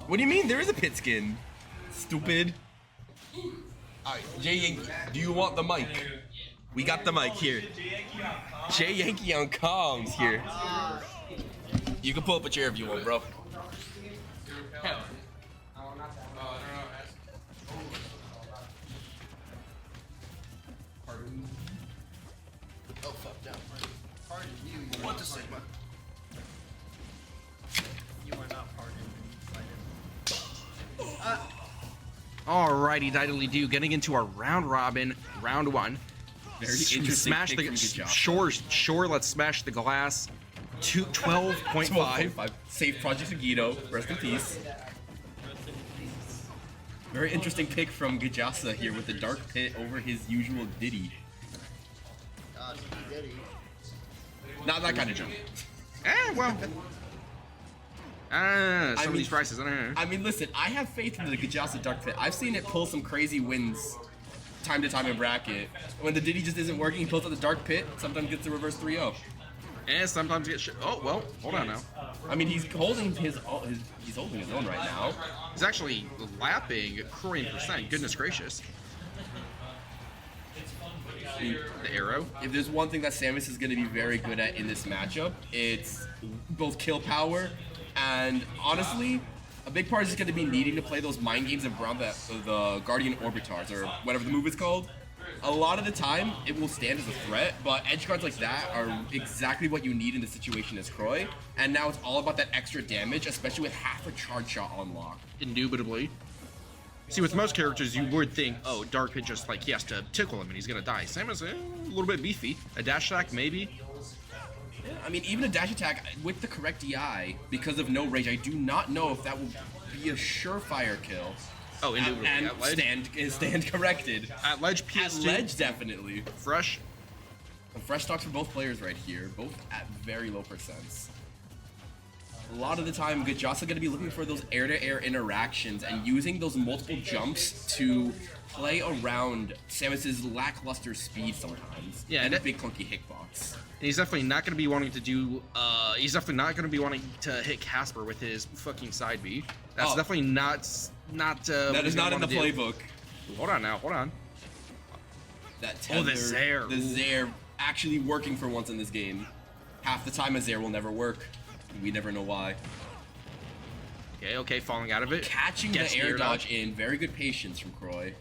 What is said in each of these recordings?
What do you mean? There is a pit skin. Stupid. Alright, Jay Yankee, do you want the mic? We got the mic here. Jay Yankee on comms here. You can pull up a chair if you want, bro. Oh, fuck down. Pardon you. What the Sigma? You are not pardoned. Alrighty, diddly do. Getting into our round robin, round one. Very interesting. Smash the sure. Let's smash the glass. 12.5. Save Project Agito. Rest in peace. Very interesting pick from Gajasa here with the Dark Pit over his usual Diddy. Diddy. Not that kind of jump. Well. Some of these prices, I don't know. I mean, listen, I have faith in the Gajasa Dark Pit. I've seen it pull some crazy wins time to time in bracket. When the Diddy just isn't working, he pulls out the Dark Pit, sometimes gets the reverse 3-0. And sometimes get shit. Oh, well, hold on now. I mean, he's holding his own right now. He's actually lapping Croix in percent. Goodness gracious. The arrow. If there's one thing that Samus is going to be very good at in this matchup, it's both kill power and, honestly, a big part is going to be needing to play those mind games around the Guardian Orbitars, or whatever the move is called. A lot of the time, it will stand as a threat, but edge guards like that are exactly what you need in the situation as Croix, and now it's all about that extra damage, especially with half a charge shot on lock. Indubitably. See, with most characters, you would think, oh, Dark Pit just, like, he has to tickle him and he's gonna die. Samus, a little bit beefy. A dash attack, maybe? Yeah, I mean, even a dash attack with the correct DI, because of no rage, I do not know if that will be a surefire kill. Oh, indubitably. And at ledge? stand corrected. At ledge, PS2. At ledge, definitely. Fresh. And fresh stocks for both players right here, both at very low percents. A lot of the time, Gajasa going to be looking for those air-to-air interactions and using those multiple jumps to play around Samus's lackluster speed sometimes. Yeah, and a big clunky hitbox. And he's definitely not going to be wanting to do. He's definitely not going to be wanting to hit Casper with his fucking side B. That's definitely not. That is not in the playbook. Hold on now. Hold on. That tether, the Zair. The Zair actually working for once in this game. Half the time a Zair will never work. We never know why. Okay, falling out of it. Catching the air dodge in. Very good patience from Croix.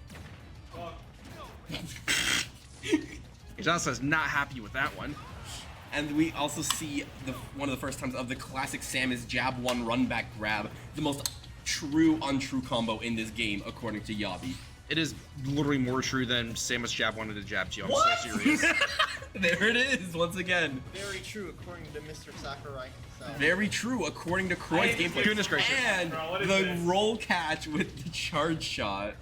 Gajasa's not happy with that one. And we also see one of the first times of the classic Samus jab one run back grab. The most true untrue combo in this game, according to Yabi. It is literally more true than Samus jab wanted to jab to. I'm so serious. There it is, once again. Very true, according to Mr. Sakurai. So. Very true, according to Croix's gameplay. Goodness gracious. And the roll catch with the charge shot.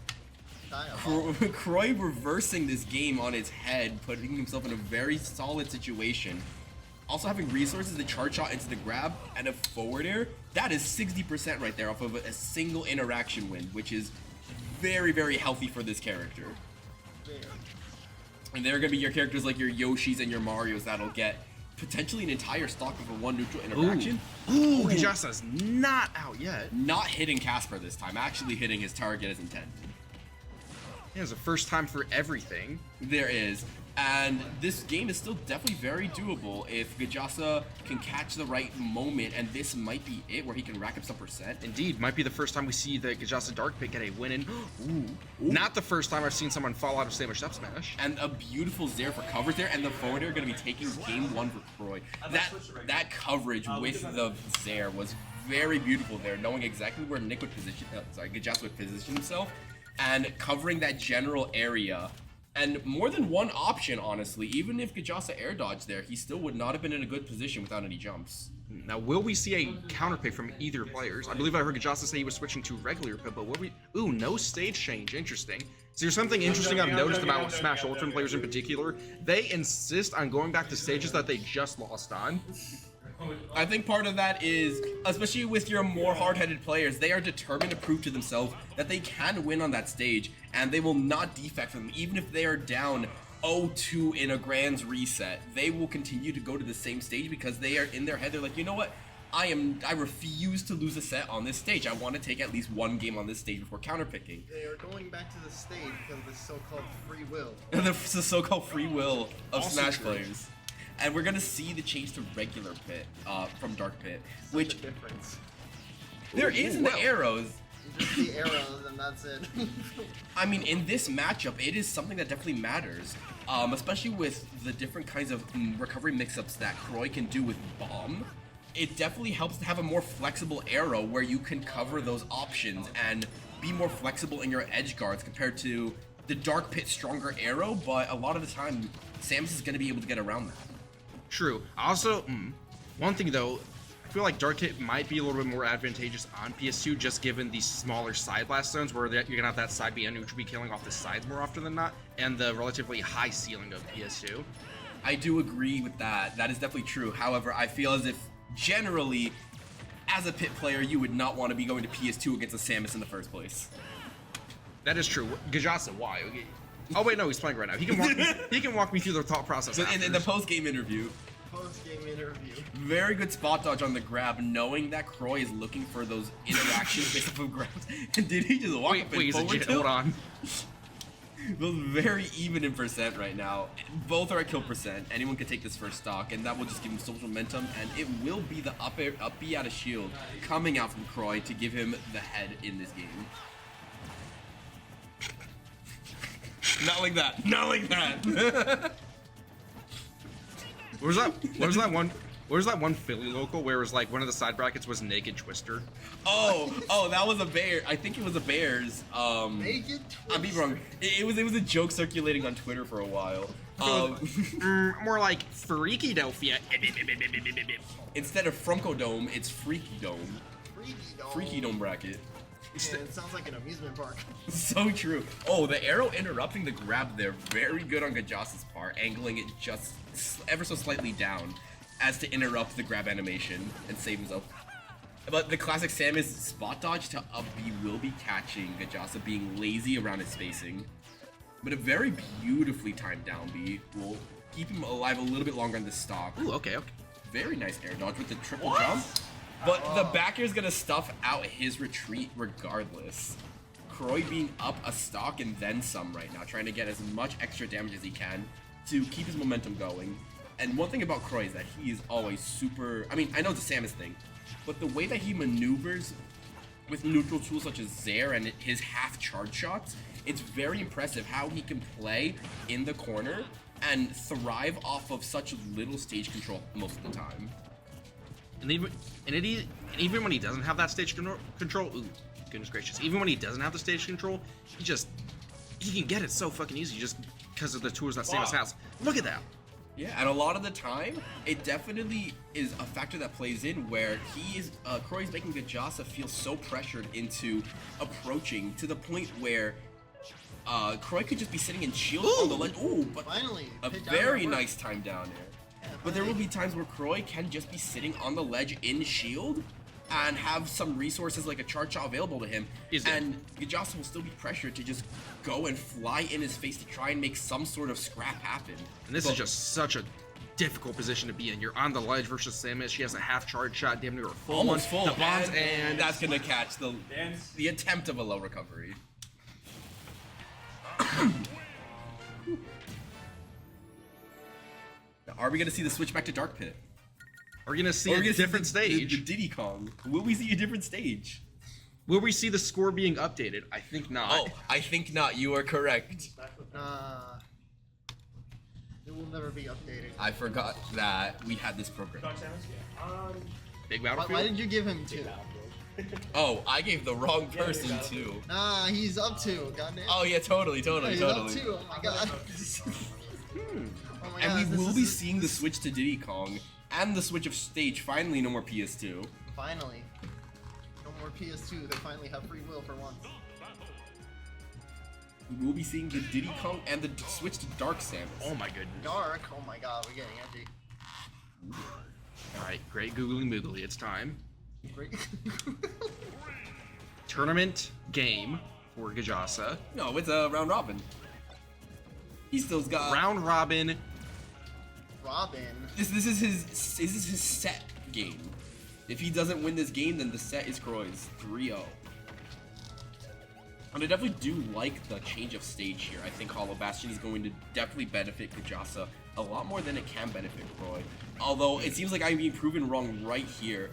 Croix reversing this game on its head, putting himself in a very solid situation. Also having resources, the charge shot into the grab, and a forward air. That is 60% right there off of a single interaction win, which is very, very healthy for this character. And there are going to be your characters like your Yoshis and your Marios that'll get potentially an entire stock of a one neutral interaction. Ooh, Gajasa's not out yet. Not hitting Casper this time, actually hitting his target as intended. Yeah, it's the first time for everything. There is. And this game is still definitely very doable if Gajasa can catch the right moment, and this might be it where he can rack up some percent. Indeed, might be the first time we see the Gajasa Dark Pit get a win in. Ooh. Not the first time I've seen someone fall out of Samus up smash. And a beautiful Zair for coverage there, and the forward air going to be taking game one for Croix. That coverage with the Zair was very beautiful there, knowing exactly where Nick would position, Gajasa would position himself, and covering that general area. And more than one option, honestly. Even if Gajasa air dodged there, he still would not have been in a good position without any jumps. Now, will we see a counterpick from either players? I believe I heard Gajasa say he was switching to regular pit, but will we? Ooh, no stage change. Interesting. So there's something interesting I've noticed about Smash Ultimate players in particular. They insist on going back to stages that they just lost on. I think part of that is, especially with your more hard-headed players, they are determined to prove to themselves that they can win on that stage, and they will not defect from them. Even if they are down 0-2 in a Grand's reset, they will continue to go to the same stage because they are in their head, they're like, you know what? I refuse to lose a set on this stage. I want to take at least one game on this stage before counterpicking. They are going back to the stage because of the so-called free will. The so-called free will of Also Smash true. players. And we're gonna see the change to regular pit from Dark Pit, which Such a difference. there is in the arrows. You just see arrows and that's it. I mean, in this matchup, it is something that definitely matters, especially with the different kinds of recovery mix-ups that Croix can do with Bomb. It definitely helps to have a more flexible arrow where you can cover those options and be more flexible in your edge guards compared to the Dark Pit stronger arrow, but a lot of the time, Samus is going to be able to get around that. True. Also, one thing though, I feel like Dark Hit might be a little bit more advantageous on PS2 just given the smaller side blast zones where you're gonna have that side B which will be killing off the sides more often than not, and the relatively high ceiling of PS2. I do agree with that. That is definitely true. However, I feel as if generally, as a Pit player, you would not want to be going to PS2 against a Samus in the first place. That is true. Gajasa, why? Oh wait, no, he's playing right now. He can walk me. He can walk me through the thought process. So in the post-game interview, Post-game interview. very good spot dodge on the grab, knowing that Croix is looking for those interactions based off of grabs. And did he just walk wait, up wait, and he's forward legit. tilt? Hold on. Both very even in percent right now. Both are at kill percent. Anyone can take this first stock, and that will just give him so much momentum. And it will be the up B out of shield coming out from Croix to give him the head in this game. Not like that. Not like that. What was that one? What was that one Philly local where it was like one of the side brackets was Naked Twister? Oh, that was a bear. I think it was a Bears. Naked I be wrong. It was a joke circulating on Twitter for a while. More like Freaky Delphia. Instead of Frunko Dome, it's Freaky Dome. Freaky dome. Freaky Dome bracket. Man, it sounds like an amusement park. So true. Oh, the arrow interrupting the grab there. Very good on Gajasa's part, angling it just ever so slightly down as to interrupt the grab animation and save himself. But the classic Samus spot dodge to up B will be catching Gajasa being lazy around his spacing. But a very beautifully timed down B will keep him alive a little bit longer on the stock. Ooh, okay. Very nice air dodge with the triple jump. But the back air is going to stuff out his retreat regardless. Croix being up a stock and then some right now, trying to get as much extra damage as he can to keep his momentum going. And one thing about Croix is that he is always super... I mean, I know it's a Samus thing, but the way that he maneuvers with neutral tools such as Zair and his half charge shots, it's very impressive how he can play in the corner and thrive off of such little stage control most of the time. And even when he doesn't have that stage control, ooh, goodness gracious! Even when he doesn't have the stage control, he can get it so fucking easy just because of the tools that Samus has. Look at that. Yeah, and a lot of the time, it definitely is a factor that plays in where Croix is making Gajasa feel so pressured into approaching to the point where Croix could just be sitting in shield on the ledge. Ooh, but Finally, a pit down very there worked. nice time down there. But there will be times where Croix can just be sitting on the ledge in shield and have some resources like a charge shot available to him. And Gajasa will still be pressured to just go and fly in his face to try and make some sort of scrap happen. And this is just such a difficult position to be in. You're on the ledge versus Samus. She has a half charge shot, damn near a full Almost one. full. The bombs and that's gonna catch the attempt of a low recovery. Now, are we gonna see the switch back to Dark Pit? We're gonna see Or are a we gonna see different stage. The Diddy Kong. Will we see a different stage? Will we see the score being updated? I think not. Oh, I think not. You are correct. It will never be updated. I forgot that we had this program. Big Why Battlefield? did you give him 2? Oh, I gave the wrong person too. Nah, he's up 2. Goddamn. Oh yeah, totally. He's up 2. Oh my god. Oh my And god, we this will be is- seeing the switch to Diddy Kong and the switch of stage. Finally, no more PS2. Finally. No more PS2. They finally have free will for once. We will be seeing the Diddy Kong and the switch to Dark Samus. Oh my goodness. Dark. Oh my god, we're getting edgy. Alright, great googly moogly, it's time. Great. Tournament game for Gajasa. No, it's a round robin. He still's got Round robin. Robin. This is his set game. If he doesn't win this game, then the set is Croix's 3-0. And I definitely do like the change of stage here. I think Hollow Bastion is going to definitely benefit Gajasa a lot more than it can benefit Croix. Although it seems like I'm being proven wrong right here.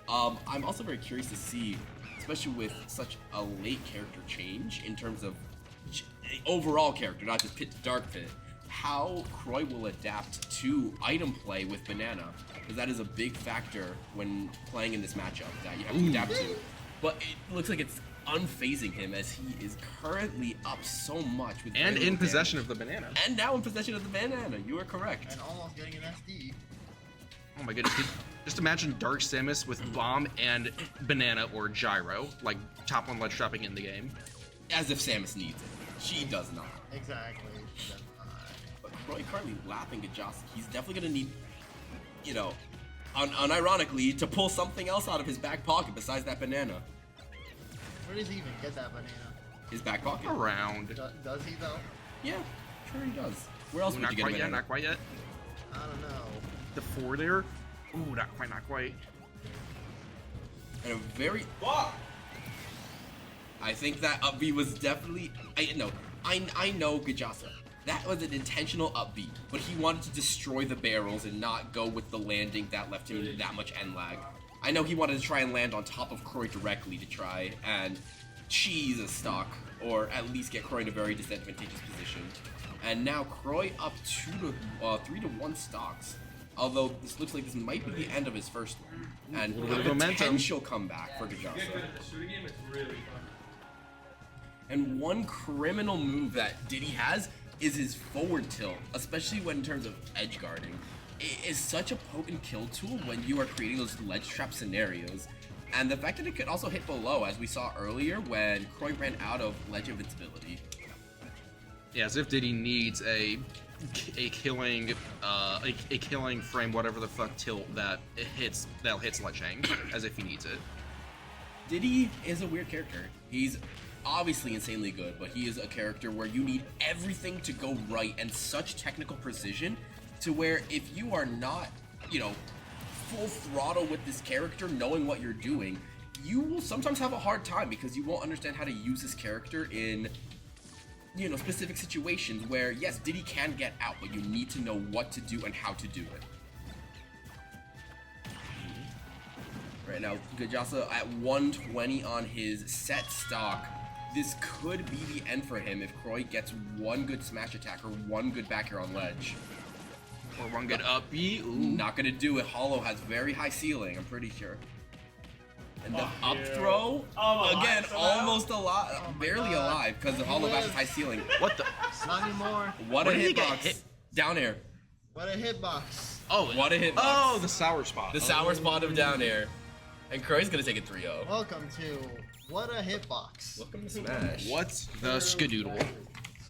I'm also very curious to see, especially with such a late character change in terms of overall character, not just Pit to Dark Pit, how Croix will adapt to item play with Banana, because that is a big factor when playing in this matchup that you have to adapt to. But it looks like it's unfazing him as he is currently up so much with and in possession of the banana. And now in possession of the banana. You are correct. And almost getting an SD. Oh my goodness. Just imagine Dark Samus with Bomb and Banana or Gyro, like top one ledge trapping in the game. As if Samus needs it. She does not. Exactly. But Croix currently lapping Gajasa. He's definitely going to need, you know, unironically, to pull something else out of his back pocket besides that banana. Where does he even get that banana? His back pocket. Around. Does he though? Yeah, sure he does. Where else Ooh, would not you get a quite yet, banana? not quite yet. I don't know. The 4 there. Ooh, not quite, not quite. And a very... I think that up B was definitely... I know Gajasa. That was an intentional up B, but he wanted to destroy the barrels and not go with the landing that left him that much end lag. I know he wanted to try and land on top of Croix directly to try and cheese a stock, or at least get Croix in a very disadvantageous position. And now Croix up 3-1 stocks. Although this looks like this might be the end of his first one. And a potential comeback for Gajasa. And one criminal move that Diddy has is his forward tilt, especially when in terms of edge guarding. It is such a potent kill tool when you are creating those ledge trap scenarios. And the fact that it could also hit below, as we saw earlier when Croix ran out of ledge invincibility. Yeah, as if Diddy needs a killing frame, whatever the fuck tilt that'll hit ledge hang, as if he needs it. Diddy is a weird character. He's obviously insanely good, but he is a character where you need everything to go right and such technical precision to where if you are not, you know, full throttle with this character, knowing what you're doing, you will sometimes have a hard time because you won't understand how to use this character in, you know, specific situations where, yes, Diddy can get out, but you need to know what to do and how to do it. Right now, Gajasa at 120 on his set stock. This could be the end for him if Croix gets one good smash attack or one good back air on ledge. Or one good up B. Ooh. Not gonna do it. Hollow has very high ceiling, I'm pretty sure. And the up throw, again, almost alive, barely alive, because the Hollow Bash is high ceiling. What the? Not anymore. What a hitbox. Down air. What a hitbox. Oh, what a hitbox. Oh, the sour spot. The sour spot of down air. And Croix's gonna take it 3-0. Welcome to What a Hitbox. Welcome to Smash. What's the skadoodle?